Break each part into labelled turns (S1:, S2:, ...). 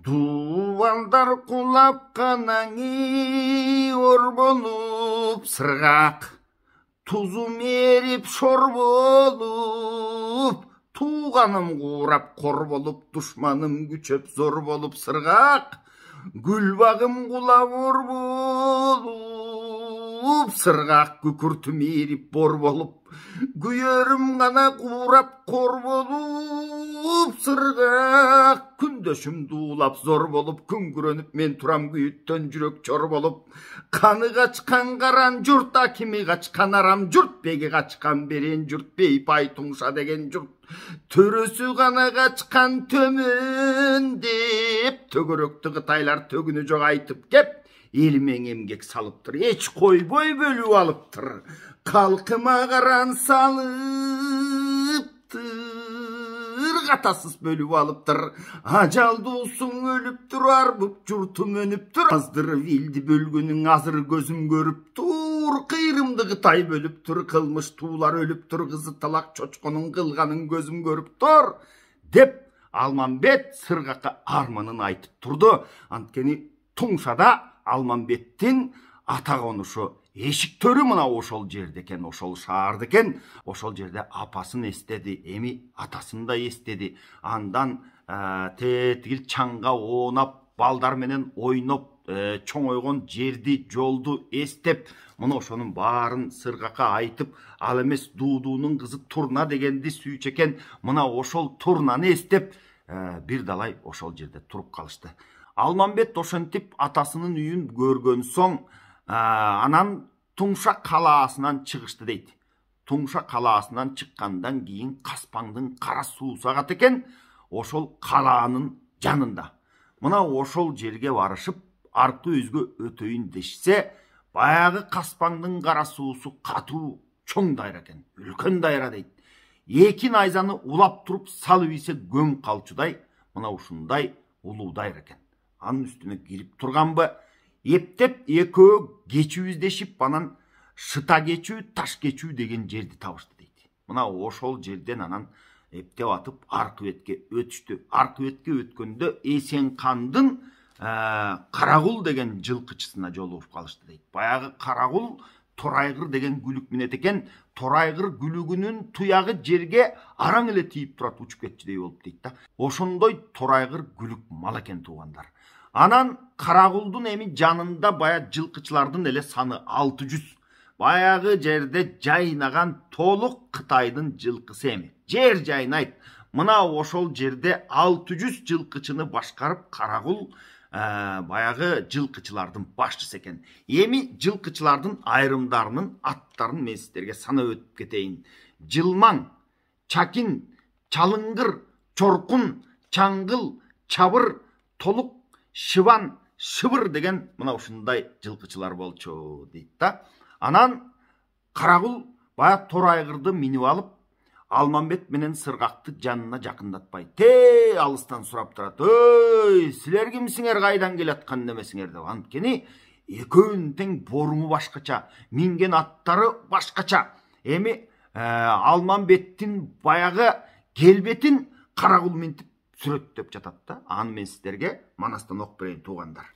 S1: Дувалдар құлап қанаңи ор болып сырғақ, тұзым еріп шор болып, туғаным қурап қор болып, дұшманым күчеп зор болып сырғақ, гүлбағым құлап ор болып, сырғақ күкіртім еріп бор болып, күйерім ғана қурап қор болып, сырғақ күндешім дулап зор болып, күңгіреніп мен тұрам күйіттен жүрек жор болып, қаны қачқан қаран жұрт, акими қачқан арам жұрт, беге қачқан берен жұрт, бейпай тұңша деген жұрт, төрөсі ғана қачқан төмен деп, төгіректі қытайлар төгіні жоқ айтып кеп, елімен емгек салыптыр, еч қойбой бөліп алыптыр, қалқыма қаран салыптыр, қатасыз бөліп алыптыр, ажал досың өліп тұр, арбып жұртым өніп тұр, аздырып елді бөлгінің азыр көзім көріп тұр, қиырымды қытай бөліп тұр, қылмыш тулар өліп тұр, қызы талақ чочқының қылғанын көзім көріп тұр, деп Алмамбет сырғаққа арманын айтып тұрды. Анткени Туңшада Алмамбеттин ата қонушу эшик төрү мына ошол жерде экен, ошол шаарда экен. Ошол жерде апасын эстеди, эми атасын да эстеди. Андан тетигил чаңга оонап, балдар менен ойноп, чоңойгон жерди, жолду эстеп, мына ошонун баарын сыргакка айтып, ал эмес Дуудунун кызы Турна дегенди сүйчү экен. Мына ошол Турнаны эстеп, бир далай ошол жерде туруп калышты. Алмамбет ошентип атасынын үйүн көргөн соң, анан Туңша калаасынан чыгышты дейт. Туңша калаасынан чыккандан кийин Каспаңдын кара суусу агат экен, ошол калаанын жанында. Мына ошол жерге барышып, аркы өзгө өтөйүн дешсе, баягы Каспаңдын кара суусу катуу чоң дайра экен, үлкөн дайра дейт. Эки найзаны улап туруп салып ийсе көң калчудай, мына ушундай улуу дайра экен. Анын үстүнө кирип турганбы, эптеп экөө кечүү издешип, анан Шыта кечүү, Таш кечүү деген жерди табышты дейт. Мына ошол жерден анан эптеп атып аркы бетке өтүштү. Аркы бетке өткөндө Эсенкандын Карагул деген жылкычысына жолугуп калышты дейт. Баягы Карагул Торайгыр деген күлүк минет экен. Торайгыр күлүгүнүн туягы жерге араң эле тийип турат, учуп кетчүдөй болуп дейт да. Ошондой Торайгыр күлүк мал экен туугандар. Анан Карагулдун эми жанында бая жылкычылардын эле саны 600. Баягы жерде жайнаган толук Кытайдын жылкысы эми. Жер жайнайт. Мына ошол жерде 600 жылкычыны башкарып Карагул баягы жылкычылардын башчысы экен. Эми жылкычылардын айрымдарынын аттарын мен сиздерге санап өтүп кетейин. Жылмаң, Чакин, Чалыңгыр, Чоркун, Чаңгыл, Чабыр, Толук, Шыбан, Шыбыр деген мына ушундай жылкычылар болчу дейт да. Анан Карагул бая Торайгырды минип алып, Алмамбет менен сыргакты жанына жакындатпай, алыстан сурап турат. Ой, силер кимсиңер, кайдан келаткан немесиңер деп. Анткени экөөнүн тең боруму башкача, минген аттары башкача. Эми Алмамбеттин баягы келбетин Карагул минтип сүрөттөп жатат да. Аны мен сиздерге манастан окуп берейин туугандар.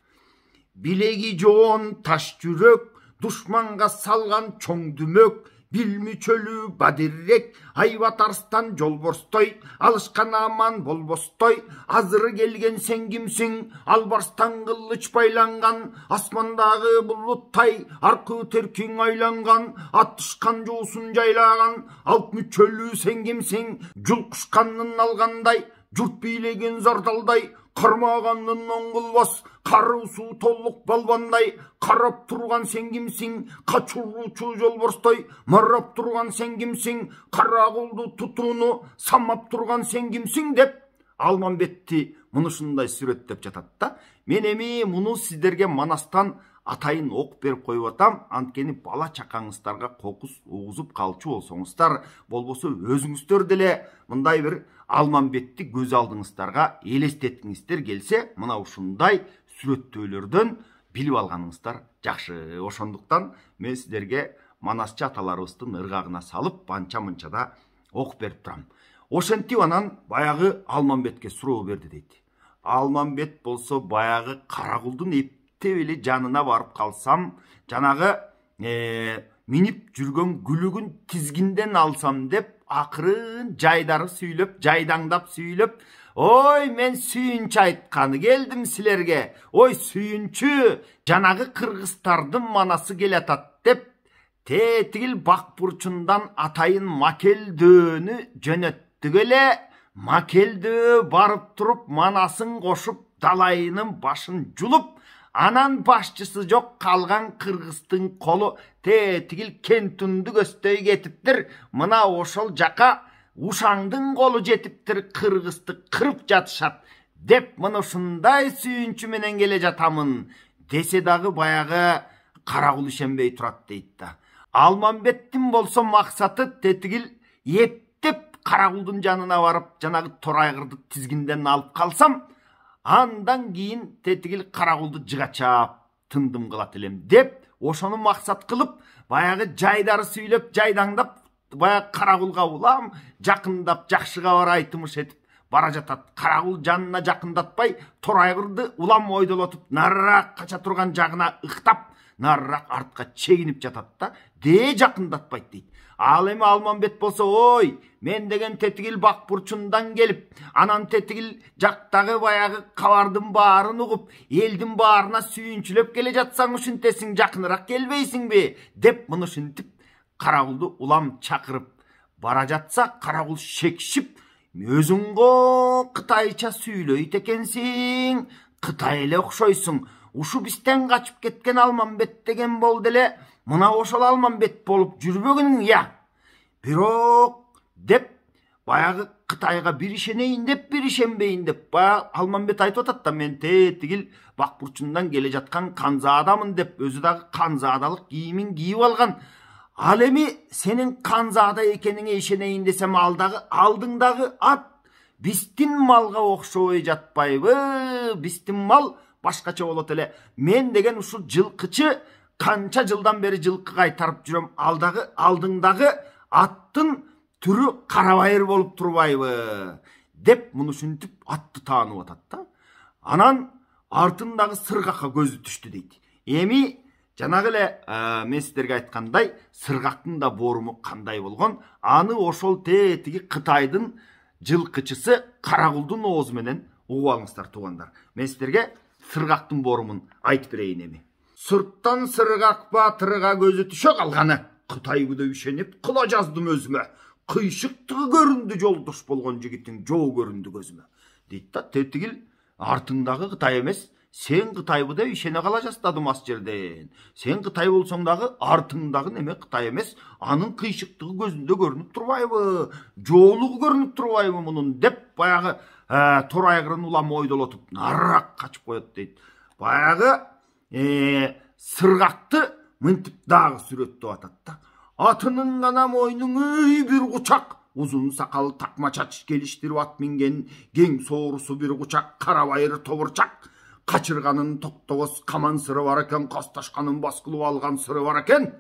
S1: Билеги жоон таш жүрөк, душманга салган чоң дүмөк, билми чөлү бадиррек, айбат арстан жолборстой, алышкан аман болбостой, азыры келген сен кимсиң, албарстан кылыч байланган, асмандагы булуттай, аркы теркиң айланган, аттышкан жоосун жайлаган, алтмы чөлү сен кимсиң, жулкушканын алгандай, журт бийлеген зардалдай, кармаганын оңгулбас, кары суу толук балбандай, карап турган сен кимсиң, качуруучу жолборстой, марап турган сен кимсиң, Карагулду тутууну самап турган сен кимсиң деп Алмамбетти мунушундай сүрөттөп жатат да. Мен эми муну сиздерге манастан атайын окуп берип коюп атам. Анткени бала чакаңыздарга кокус угузуп калчу болсоңуздар, болбосо өзүңүздөр деле мындай бир Алмамбетти көз алдыңыздарга элестеткиңиздер келсе, мына ушундай сүрөттөөлөрдөн билип алганыңыздар жакшы. Ошондуктан мен сиздерге манасчы аталарыбыздын ыргагына салып, банча-мынчада окуп берип турам. Ошентип анан баягы Алмамбетке суроо берди дейт. Алмамбет болсо баягы Каракулдун эптеп эле жанына барып калсам, жанагы минип жүргөн күлүгүн тизгинден алсам деп акырын жайдары сүйлөп, жайдаңдап сүйлөп, ой, мен сүйүнчү айтканы келдим силерге. Ой, сүйүнчү, жанагы кыргыздардын манасы келатат деп, тетигил бак бурчундан атайын Макелдөөнү жөнөттүк эле. Макелдөө барып туруп, манасын кошуп, далайынын башын жулуп, анан башчысы жок калган кыргыздын колу тетигил Кентунду көстөй кетиптир. Мына ошол жака Ушаңдын колу жетиптир, кыргызды кырып жатышат деп, мына ушундай сүйүнчү менен келе жатамын десе дагы баягы Каракул ишенбей турат дейт да. Алмамбеттин болсо максаты тетигил эптеп Каракулдун жанына барып, жанагы Торайгырды тизгинден алып калсам, андан кийин тетигил Каракулду жыгачап тындым кылат элем деп, ошону максат кылып, баягы жайдары сүйлөп, жайдаңдап, баягы Каракулга улам жакындап, жакшы кабар айтымыш этип бара жатат. Каракул жанына жакындатпай, Торайгырды улам ойдолотуп, нарыраак кача турган жагына ыктап, нарыраак артка чегинип жатат да, жакындатпайт дейт. Ал эми Алмамбет болсо, ой, мен деген тетигил бак бурчундан келип, анан тетигил жактагы баягы кабардын баарын угуп, элдин баарына сүйүнчүлөп келе жатсаң ушинтесиң, жакыныраак келбейсиңби деп, муну ушинтип Каракулду улам чакырып бара жатса, Каракул шекшип, өзүң го кытайча сүйлөйт экенсиң, Кытай эле окшойсуң, ушу бизден качып кеткен Алмамбет деген болду эле, мына ошол Алмамбет болуп жүрбөгүнүң я. Бирок деп баягы Кытайга бир ишенейин деп, бир ишенбейин деп, баягы Алмамбет айтып атат да, мен тетигил бак бурчундан келе жаткан канзаадамын деп, өзү дагы канзаадалык кийимин кийип алган. Ал эми сенин канзаада экениңе ишенейин десем, алдыңдагы ат биздин малга окшобой жатпайбы? Биздин мал башкача болот эле. Мен деген ушул жылкычы канча жылдан бери жылкы кайтарып жүрөм. Алдыңдагы аттын түрү карабайыр болуп турбайбы? Деп муну ушинтип атты таанып атат да. Анан артындагы сыргакка көзү түштү дейт. Эми жанагы эле мен сиздерге айткандай, сыргактын да боруму кандай болгон? Аны ошол тетиги Кытайдын жылкычысы Каракулдун оозу менен угуп алыңыздар туугандар. Мен сиздерге сыргактын борумун айтып берейин эми. Сырттан сыргак батырга көзү түшө калганы, Кытай күдө ишенип кыла жаздым өзүмө. Кыйшыктыгы көрүндү жолдош болгон жигиттин жоо көрүндү көзүмө. Дейт да, тетигил артыңдагы Кытай эмес, сен Кытайбы деп ишене кала жаздадым ас жерден. Сен Кытай болсоң дагы артыңдагы неме Кытай эмес, анын кыйшыктыгы көзүндө көрүнүп турбайбы? Жоолугу көрүнүп турбайбы мунун деп, баягы Торайгырын улам ойдолотуп нарыраак качып коет дейт. Баягы сыргакты мынтип дагы сүрөттөп атат да. Атынын гана мойнун бир кучак, узун сакал такма чач келиштирип ат минген, кең соорусу бир кучак, карабайыр тобурчак, качырганын токтогос каман сыры бар экен, касташканын баскылып алган сыры бар экен,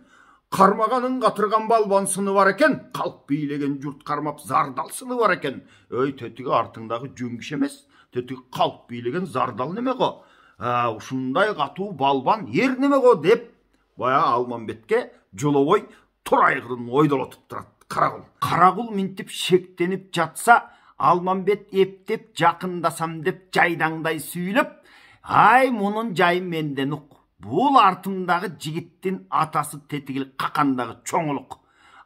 S1: кармаганын катырган балбан сыны бар экен, калк бийлеген журт кармап зардал сыны бар экен. Өй, тетиги артыңдагы жөн киши эмес, тетиги калк бийлеген зардал неме го? Ушундай катуу балбан ер неме го деп, бая Алмамбетке жолобой Торайгырын ойдолотуп турат Каракул. Каракул минтип шектенип жатса, Алмамбет эптеп жакындасам деп жайдаңдай сүйлөп, ай, мунун жайын менден ук. Бул артымдагы жигиттин атасы тетигил какандагы чоңулук.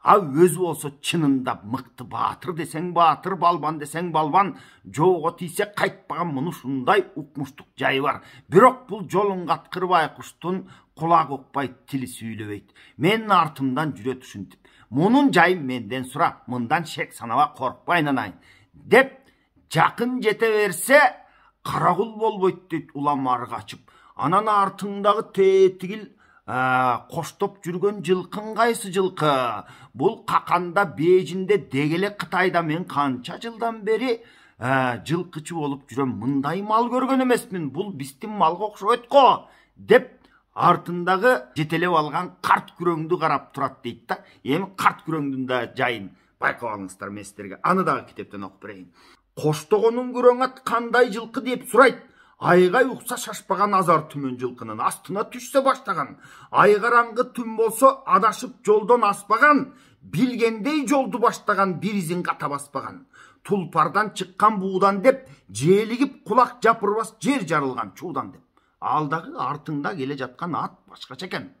S1: Өзү болсо чынында мыкты баатыр десең баатыр, балбан десең балбан, жоого тийсе кайтпаган муну ушундай укмуштук жайы бар. Бирок бул жолун каткыр байкуштун кулак укпай, тили сүйлөбөйт. Мен артымдан жүрөт ушинтип. Мунун жайын менден сура, мындан шек санаба, коркпай айнанайын деп жакын жете берсе, Каракул болбойт дейт улам ары качып. Анан артыңдагы тетигил коштоп жүргөн жылкын кайсы жылкы? Бул каканда бежинде дегеле Кытайда мен канча жылдан бери жылкычы болуп жүрөм. Мындай мал көргөн эмесмин. Бул биздин малга окшойт го деп артындагы жетелеп алган карт күрөңдү карап турат дейт да. Эми карт күрөңдүн да жайын байкап алыңыздар мен сиздерге. Аны дагы китептен окуп берейин. Коштогонун күрөң ат кандай жылкы деп сурайт. Айгай укса шашпаган азар түмөн жылкынын астына түшсө баштаган. Айгараңгы түн болсо адашып жолдон аспаган. Билгендей жолду баштаган, бир изин ката баспаган. Тулпардан чыккан буудан деп, желигип кулак жапырбас жер жарылган чуудан деп. Алдагы артыңда келе жаткан ат башкача экен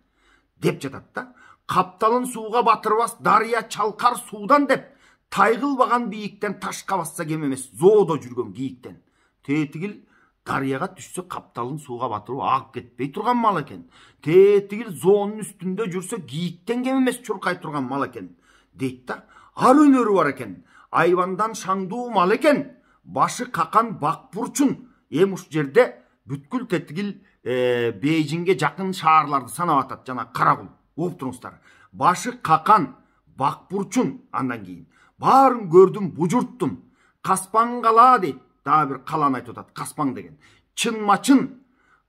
S1: деп жатат да. Капталын сууга батырбас дарыя чалкар суудан деп. Тайгылбаган бийиктен ташка басса кем эмес, зоодо жүргөн кийиктен. Тетигил дарыяга түшсө капталын сууга батырып агып кетпей турган мал экен. Тетигил зоонун үстүндө жүрсө кийиктен кем эмес чуркай турган мал экен. Дейт да, ар өнөрү бар экен. Айвандан шаңдуу мал экен. Башы какан бак бурчун. Уш жерде бүткүл тетигил Бейжиңге жакын шаарларды санап атат, жана Карагул. Угуп туруңуздар. Башы какан бак бурчун. Андан кийин баарын көрдүм, бужурттум. Каспан кала дейт. Дагы бир каланы айтып атат, Каспан деген. Чынма-чын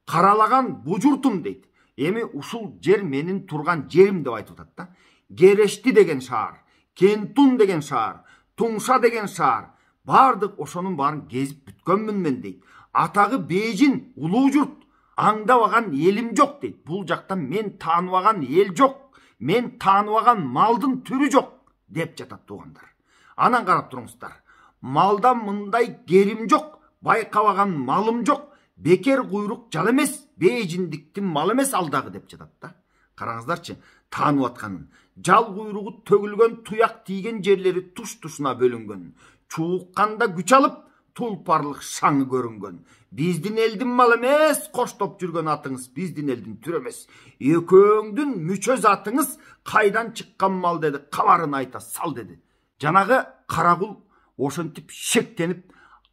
S1: каралаган бужуртум дейт. Эми ушул жер менин турган жерим деп айтып атат да. Керешти деген шаар, Кентун деген шаар, Тумша деген шаар, бардык ошонун баарын кезип бүткөнмүн мен дейт. Атагы Бейжин улуу журт, аңдабаган элим жок дейт. Бул жакта мен тааныбаган эл жок, мен тааныбаган малдын түрү жок деп жатат туугандар. Анан карап туруңуздар. Малдан мындай керим жок, байкабаган малым жок, бекер куйрук жал эмес, Бейжиндиктин мал эмес алдагы деп жатат да. Караңыздарчы, таанып атканын. Жал куйругу төгүлгөн, туяк тийген жерлери туш-тушуна бөлүнгөн. Чуукканда күч алып, тулпарлык шаңы көрүнгөн. Биздин элдин мал эмес, коштоп жүргөн атыңыз биздин элдин түрү эмес. Экөөңдүн мүчө затыңыз кайдан чыккан мал деди, кабарын айта сал деди. Жанагы Карагул ошентип шектенип,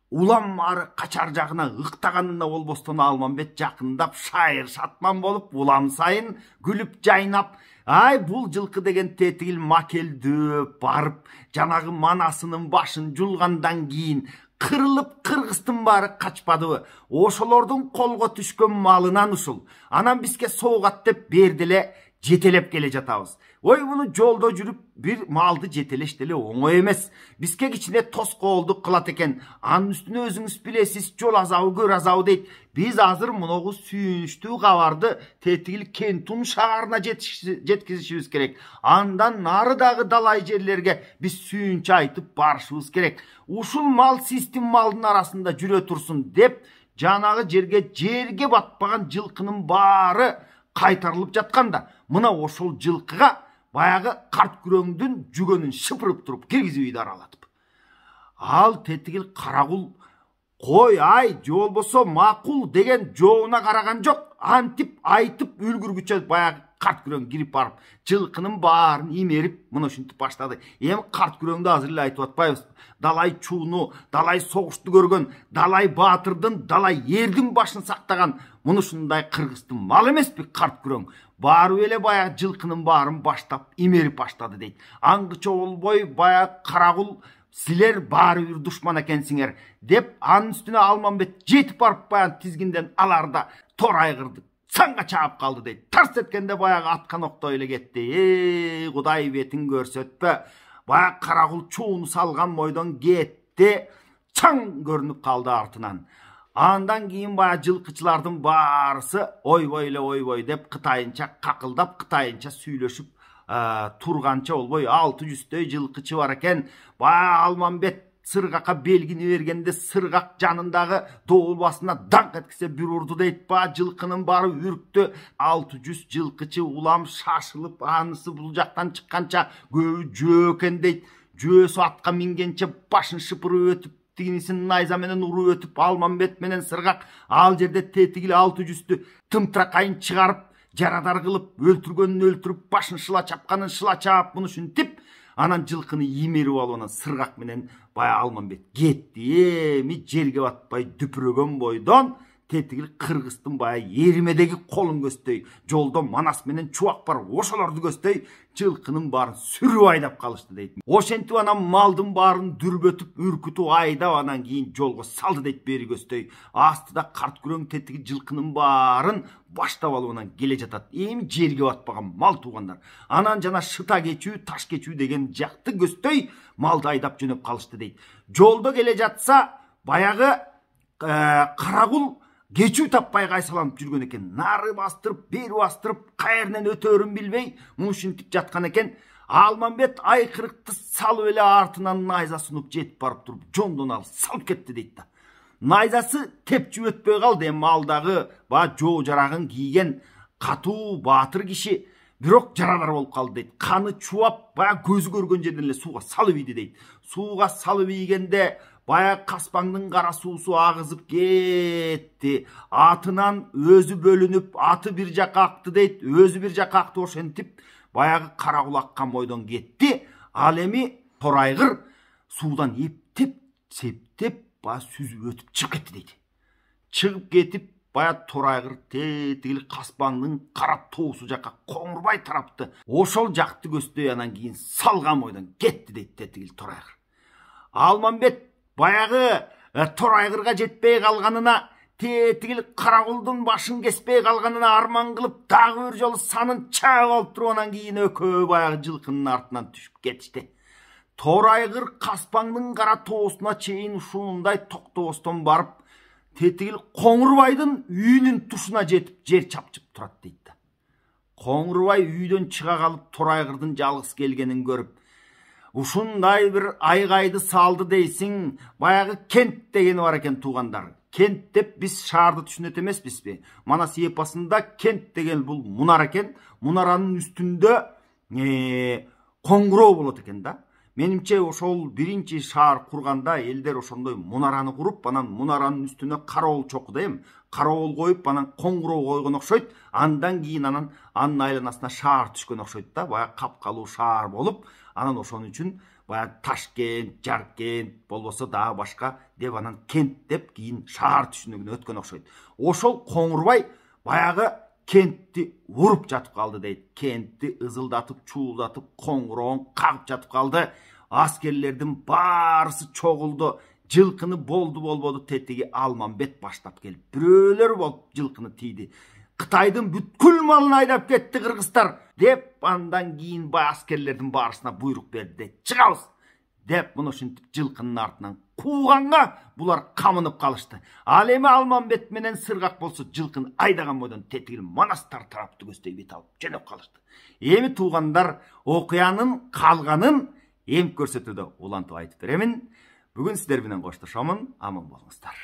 S1: улам ары качар жагына ыктаганына болбостон Алмамбет жакындап шайыр шатман болуп, улам сайын күлүп жайнап, ай бул жылкы деген тетигил макелдөп барып, жанагы манасынын башын жулгандан кийин кырылып кыргыздын баары качпадыбы? Ошолордун колго түшкөн малынан ушул. Анан бизге соогат деп берделе жетелеп келе жатабыз. Ой, буну жолдо жүрүп бир малды жетелеш деле оңой эмес. Бизге кичине тоскоолдук кылат экен. Анын үстүнө өзүңүз билесиз, жол азабы көр азабы дейт. Биз азыр муногу сүйүнүчтүү кабарды тетигил Кентун шаарына жеткизишибиз керек. Андан нарыдагы далай жерлерге биз сүйүнчө айтып барышыбыз керек. Ушул мал систем малдын арасында жүрө турсун деп, жанагы жерге батпаган жылкынын баары кайтарылып жатканда, мына ошол жылкыга баягы карт күрөңдүн жүгөнүн шыпырып туруп киргизип үйдү аралатып. Ал тетигил Карагул кой ай же болбосо макул деген жообуна караган жок. Антип айтып үлгүргүчө баягы карт күрөң кирип барып, жылкынын баарын имерип, мына ушинтип баштады. Эми карт күрөңдү азыр эле айтып атпайбыз. Далай чууну, далай согушту көргөн, далай баатырдын, далай эрдин башын сактаган мына ушундай кыргыздын мал эмеспи карт күрөң? Барып эле баягы жылкынын баарын баштап имерип баштады дейт. Аңгыча болбой баягы Карагул силер баары бир душман экенсиңер деп, анын үстүнө Алмамбет жетип барып баягы тизгинден аларда тор айгырды. Санга чаап калды дейт. Тарс эткенде баягы аткан октой эле кетти. Кудай бетин көрсөтпө. Баягы Карагул чууну салган бойдон кетти. Чаң көрүнүп калды артынан. Андан кийин баягы жылкычылардын баарысы ойбой деп кытайынча какылдап, кытайынча сүйлөшүп турганча болбой 600 жылкычы бар экен. Баягы Алмамбет сыргакка белгини бергенде сыргак жанындагы доолбасына даңк эткисе бир урду дейт ба, жылкынын баары үрктү. 600 жылкычы улам шашылып, анысы бул жактан чыкканча көбү жөө экен дейт. Жөөсү атка мингенче башын шыпырып өтүп, тигинисин найза менен уруп өтүп, Алмамбет менен сыргак ал жерде тетигил 600-тү тымтыракайын чыгарып, жарадар кылып, өлтүргөнүн өлтүрүп, башын шыла чапканын шыла чаап, муну ушинтип, анан жылкыны имерип алып, анан сыргак менен баягы Алмамбет кетти. Эми жерге батпай дүпүрөгөн бойдон тетигил кыргыздын баягы эримедеги колун көздөй жолдо манас менен чубак бар ошолорду көздөй жылкынын баарын сүрүп айдап калышты дейт. Ошентип анан малдын баарын дүрбөтүп үркүтүп айдап анан кийин жолго салды дейт бери көздөй. Астыда карт күрөң тетиги жылкынын баарын баштап алып анан келе жатат. Эми жерге батпаган мал туугандар. Анан жана шыта кечүү, таш кечүү деген жакты көздөй малды айдап жөнөп калышты дейт. Жолдо келе жатса баягы карагул кечүү таппай кайсаланып жүргөн экен. Нары бастырып, бери бастырып, каеринен өтөрүн билбей мушинтип жаткан экен. Алмамбет айкырыкты салып эле артынан найза сунуп жетип барып туруп жондон алып салып кетти дейт да. Найзасы тепчип өтпөй калды. Эми алдагы жоо жарагын кийген катуу баатыр киши бирок жарадар болуп калды дейт. Каны чубап көзү көргөн жерден эле сууга салып ийди дейт. Сууга салып ийгенде баягы Каспаңдын кара суусу агызып кетти. Атынан өзү бөлүнүп, аты бир жакка акты дейт, өзү бир жакка акты. Ошентип баягы карагул аккан бойдон кетти. Ал эми Торайгыр суудан эптеп, септеп, сүзүп өтүп чыгып кетти дейт. Чыгып кетип, Торайгыр тетигил Каспаңдын кара тоосу жакка Коңурбай тарапты. Ошол жакты көздөй анан кийин салган бойдон кетти дейт тетигил Торайгыр. Алмамбет баягы Торайгырга жетпей калганына, тетигил карагулдун башын кеспей калганына арман кылып, дагы бир жолу санын чаап алып туруп анан кийин экөө баягы жылкынын артынан түшүп кетишти. Торайгыр Каспаңдын кара тоосуна чейин ушундай токтобостон барып, тетигил Коңурбайдын үйүнүн тушуна жетип жер чапчып турат дейт. Коңурбай үйдөн чыга калып Торайгырдын жалгыз келгенин көрүп, ушундай бир айгайды салды дейсиң, баягы кент дегени бар экен туугандар. Кент деп биз шаарды түшүнөт эмеспизби? Манас эпосунда кент деген бул мунар экен. Мунаранын үстүндө коңгуроо болот экен да. Менимче ошол биринчи шаар курганда элдер ошондой мунараны куруп, анан мунаранын үстүнө кароол чокуду кароол коюп, анан коңгуроо койгон окшойт. Андан кийин анын айланасына шаар түшкөн окшойт да. Баягы капкалуу шаар болуп, анан ошон үчүн баягы Ташкент, Жаркент болбосо дагы башка деп анан кент деп кийин шаар түшүнүгүнө өткөн окшойт. Ошол Коңурбай баягы кентти уруп жатып калды дейт. Кентти ызылдатып, чуулдатып, коңгуроон кагып жатып калды. Аскерлердин баарысы чогулду. Жылкыны болбоду тетиги Алмамбет баштап келип, бирөөлөр болуп жылкыны тийди. Кытайдын бүткүл малын айдап кетти кыргыздар деп, андан кийин аскерлердин баарысына буйрук берди. Чыгабыз деп муну ушинтип жылкынын артынан кууганга булар камынып калышты. Ал эми Алмамбет менен Сыргак болсо жылкыны айдаган бойдон тетигил Манастар тарапты көздөй бет алып жөнөп калышты. Эми туугандар, окуянын калганын эми көрсөтүүдө улантып айтып беремин. Бүгүн сиздер менен коштошомун. Аман болуңуздар.